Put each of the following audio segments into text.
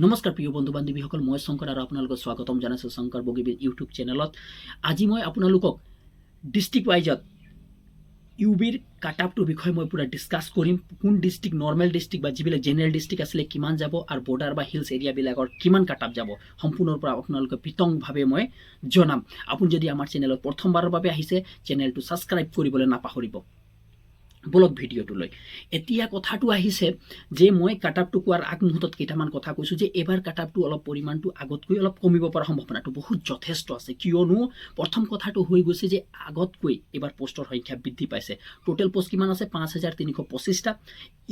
নমস্কাৰ প্ৰিয় বন্ধু বান্ধৱীসকল, মই শংকৰ আৰু আপোনালোকক স্বাগতম জনাইছোঁ শংকৰ বগীবীৰ ইউটিউব চেনেলত। আজি মই আপোনালোকক ডিষ্ট্ৰিক্ট ৱাইজত ইউবিৰ কাট আপটোৰ বিষয়ে মই পুৰা ডিছকাছ কৰিম। কোন ডিষ্ট্ৰিক্ট নৰ্মেল ডিষ্ট্ৰিক্ট বা যিবিলাক জেনেৰেল ডিষ্ট্ৰিক্ট আছিলে কিমান যাব আৰু বৰ্ডাৰ বা হিলছ এৰিয়াবিলাকৰ কিমান কাট আপ যাব, সম্পূৰ্ণৰ পৰা আপোনালোকে বিতংভাৱে মই জনাম। আপুনি যদি আমাৰ চেনেলত প্ৰথমবাৰৰ বাবে আহিছে, চেনেলটো ছাবস্ক্ৰাইব কৰিবলৈ নাপাহৰিব। বলক ভিডিঅ'টোলৈ। এতিয়া কথাটো আহিছে যে মই কাট আপটো কোৱাৰ আগমুহূৰ্তত কেইটামান কথা কৈছোঁ যে এইবাৰ কাট আপটো অলপ পৰিমাণটো আগতকৈ অলপ কমিব পৰা সম্ভাৱনাটো বহুত যথেষ্ট আছে। কিয়নো প্ৰথম কথাটো হৈ গৈছে যে আগতকৈ এইবাৰ পোষ্টৰ সংখ্যা বৃদ্ধি পাইছে। টোটেল পোষ্ট কিমান আছে? 5325টা।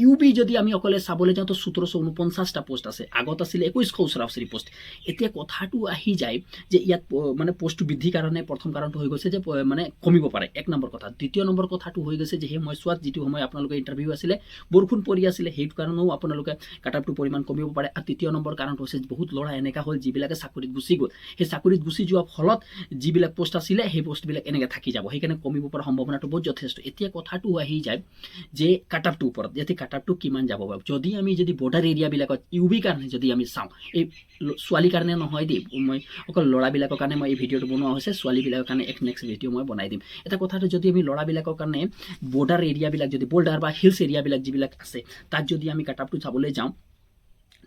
ইউবি যদি আমি অকলে চাবলৈ যাওঁ তো 1749টা পোষ্ট আছে। আগত আছিলে 2100 ওচৰা-ওচৰি পোষ্ট। এতিয়া কথাটো আহি যায় যে ইয়াত মানে পোষ্টটো বৃদ্ধিৰ কাৰণে প্ৰথম কাৰণটো হৈ গৈছে যে মানে কমিব পাৰে, এক নম্বৰ কথা। দ্বিতীয় নম্বৰ কথাটো হৈ গৈছে যে সেই মই চোৱাত যিটো সময় আপোনালোকে ইণ্টাৰভিউ আছিলে, বৰষুণ পৰি আছিলে, সেইটো কাৰণেও আপোনালোকে কাট আপটো পৰিমাণ কমিব পাৰে। আৰু তৃতীয় নম্বৰ কাৰণটো হৈছে বহুত ল'ৰা এনেকুৱা হ'ল যিবিলাকে চাকৰিত গুচি গ'ল। সেই চাকৰিত গুচি যোৱাৰ ফলত যিবিলাক পোষ্ট আছিলে সেই পোষ্টবিলাক এনেকৈ থাকি যাব, সেইকাৰণে কমিব পৰা সম্ভাৱনাটো বহুত যথেষ্ট। এতিয়া কথাটো আহি যায় যে কাট আপটোৰ ওপৰত, যে কাট আপটো কিমান যাব বাৰু। যদি বৰ্ডাৰ এৰিয়াবিলাকত ইউবি কাৰণে যদি আমি চাওঁ, এই ছোৱালীৰ কাৰণে নহয় দেই, মই অকল ল'ৰাবিলাকৰ কাৰণে মই এই ভিডিঅ'টো বনোৱা হৈছে। ছোৱালীবিলাকৰ কাৰণে এক নেক্সট ভিডিঅ' মই বনাই দিম। এটা কথাটো, যদি আমি ল'ৰাবিলাকৰ কাৰণে বৰ্ডাৰ এৰিয়াবিলাক যদি বৰ্ডাৰ বা হিলছ এৰিয়াবিলাক যিবিলাক আছে তাত যদি আমি কাট আপটো চাবলৈ যাওঁ,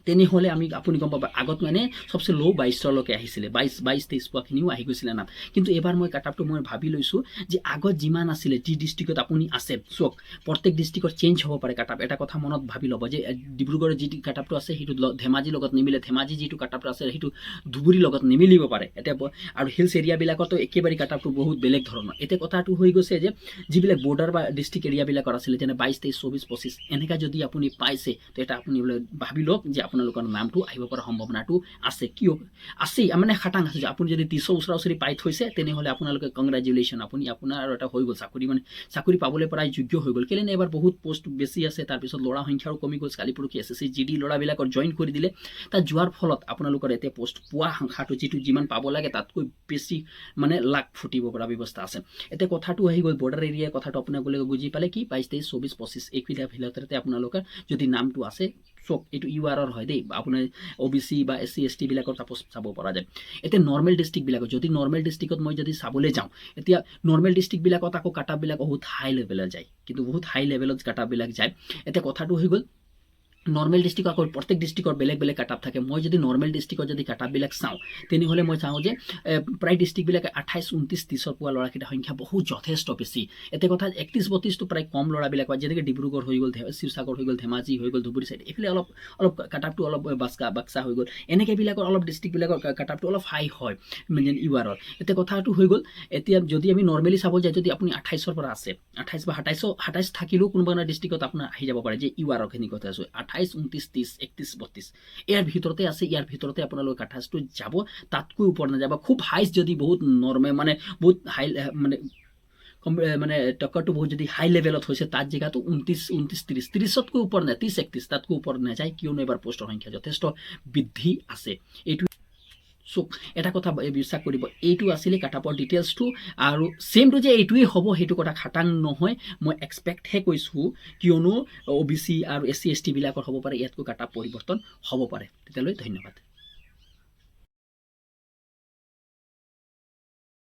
তেনেহ'লে আপুনি গম পাব আগত মানে সবচে ল' 22লৈকে আহিছিলে, 22-23 পোৱাখিনিও আহি গৈছিলে নাম। কিন্তু এবাৰ মই কাট আপটো মই ভাবি লৈছোঁ যে আগত যিমান আছিলে, যি ডিষ্ট্ৰিক্টত আপুনি আছে, চাওক প্ৰত্যেক ডিষ্ট্ৰিক্টত চেঞ্জ হ'ব পাৰে কাট আপ। এটা কথা মনত ভাবি ল'ব যে ডিব্ৰুগড়ৰ যি কাট আপটো আছে সেইটো ধেমাজিৰ লগত নিমিলে, ধেমাজি যিটো কাট আপটো আছে সেইটো ধুবুৰীৰ লগত নিমিলিব পাৰে। এতিয়া আৰু হিলছ এৰিয়াবিলাকতো একেবাৰে কাট আপটো বহুত বেলেগ ধৰণৰ। এতিয়া কথাটো হৈ গৈছে যে যিবিলাক বৰ্ডাৰ বা ডিষ্ট্ৰিক্ট এৰিয়াবিলাকৰ আছিলে, যেনে 22, 23, 24, 25 এনেকৈ যদি আপুনি পাইছে, তো এটা আপুনি ভাবি লওক যে আপোনালোকৰ নামটো আহিব পৰা সম্ভাৱনাটো আছে। কিয় আছেই, মানে খাটাং আছে। যে আপুনি যদি 30 ওচৰা-ওচৰি পাই থৈছে, তেনেহ'লে আপোনালোকে কংগ্ৰেচুলেশ্যন, আপোনাৰ আৰু এটা হৈ গ'ল চাকৰি, মানে চাকৰি পাবলৈ প্ৰায় যোগ্য হৈ গ'ল। কেলেই এবাৰ বহুত পোষ্ট বেছি আছে, তাৰপিছত ল'ৰা সংখ্যাও কমি গ'ল। কালি পৰহি SSC GD ল'ৰাবিলাকৰ জইন কৰি দিলে। তাত যোৱাৰ ফলত আপোনালোকৰ এতিয়া পোষ্ট পোৱা সংখ্যাটো যিমান পাব লাগে তাতকৈ বেছি মানে লাখ ফুটিব পৰা ব্যৱস্থা আছে। এতিয়া কথাটো আহি গ'ল বৰ্ডাৰ এৰিয়াৰ কথাটো আপোনালোকে বুজি পালে কি 22, 23, 24, 25 এইকেইটা ভিতৰতে আপোনালোকৰ যদি নামটো আছে, চক এইটো URৰ হয় দেই, আপোনাৰ OBC বা SC ST বিলাকৰ তাপোজ চাব পৰা যায়। এতিয়া নৰ্মেল ডিষ্ট্ৰিক্টবিলাকত নৰ্মেল ডিষ্ট্ৰিক্টত মই যদি চাবলৈ যাওঁ, এতিয়া নৰ্মেল ডিষ্ট্ৰিক্টবিলাকত আকৌ কাট আপবিলাক বহুত হাই লেভেলত যায়, কিন্তু বহুত হাই লেভেলত কাট আপবিলাক যায়। এতিয়া কথাটো হৈ গ'ল নৰ্মেল ডিষ্ট্ৰিক্ট আকৌ প্ৰত্যেক ডিষ্ট্ৰিক্টৰ বেলেগ বেলেগ কাট আপ থাকে। মই যদি নৰ্মেল ডিষ্ট্ৰিক্টত যদি কাট আপবিলাক চাওঁ, তেনেহ'লে মই চাওঁ যে প্ৰায় ডিষ্ট্ৰিক্টবিলাকে 28, 29, 30 পোৱা ল'ৰাকেইটাৰ সংখ্যা বহুত যথেষ্ট বেছি। এতিয়া কথা 31, 32টো প্ৰায় কম ল'ৰাবিলাক হয়, যেনেকৈ ডিব্ৰুগড় হৈ গ'ল, শিৱসাগৰ হৈ গ'ল, ধেমাজি হৈ গ'ল, ধুবুৰী চাইড এইফালে অলপ কাট আপটো অলপ বাক্সা হৈ গ'ল, এনেকুৱাবিলাকৰ অলপ ডিষ্ট্ৰিক্টবিলাকৰ কাট আপটো অলপ হাই হয় মানে URৰ। এতিয়া কথাটো হৈ গ'ল, এতিয়া যদি আমি নৰ্মেলি চাব যাওঁ, যদি আপুনি 28ৰ পৰা আছে, 28 বা 27 থাকিলেও কোনোবা এটা ডিষ্ট্ৰিক্টত আপোনাৰ আহি যাব পাৰে যে URৰখিনি কথা আছোঁ 28, 29, 30, 31, 32 ইয়াৰ ভিতৰতে আছে। ইয়াৰ ভিতৰতে আপোনালোকৰ কাট আপটো যাব, তাতকৈ ওপৰত নাযাব। খুব হাইষ্ট যদি বহুত নৰ্মেল মানে বহুত হাই মানে টক্কৰটো বহুত যদি হাই লেভেলত হৈছে, তাত জেগাটো 29, 30, 30তকৈ ওপৰত নাই, 30, 31 তাতকৈ ওপৰত নাযায়। কিয়নো এবাৰ পোষ্টৰ সংখ্যা যথেষ্ট বৃদ্ধি আছে। এইটো চোক এটা কথা বিশ্বাস কৰিব, এইটো আছিলে কাট আপৰ ডিটেইলছটো, আৰু চেমটো যে এইটোৱেই হ'ব সেইটো কথা খাটাং নহয়, মই এক্সপেক্টহে কৈছোঁ। কিয়নো OBC আৰু SC ST বিলাকৰ হ'ব পাৰে ইয়াতকৈ কাট আপ পৰিৱৰ্তন হ'ব পাৰে। তেতিয়ালৈ ধন্যবাদ।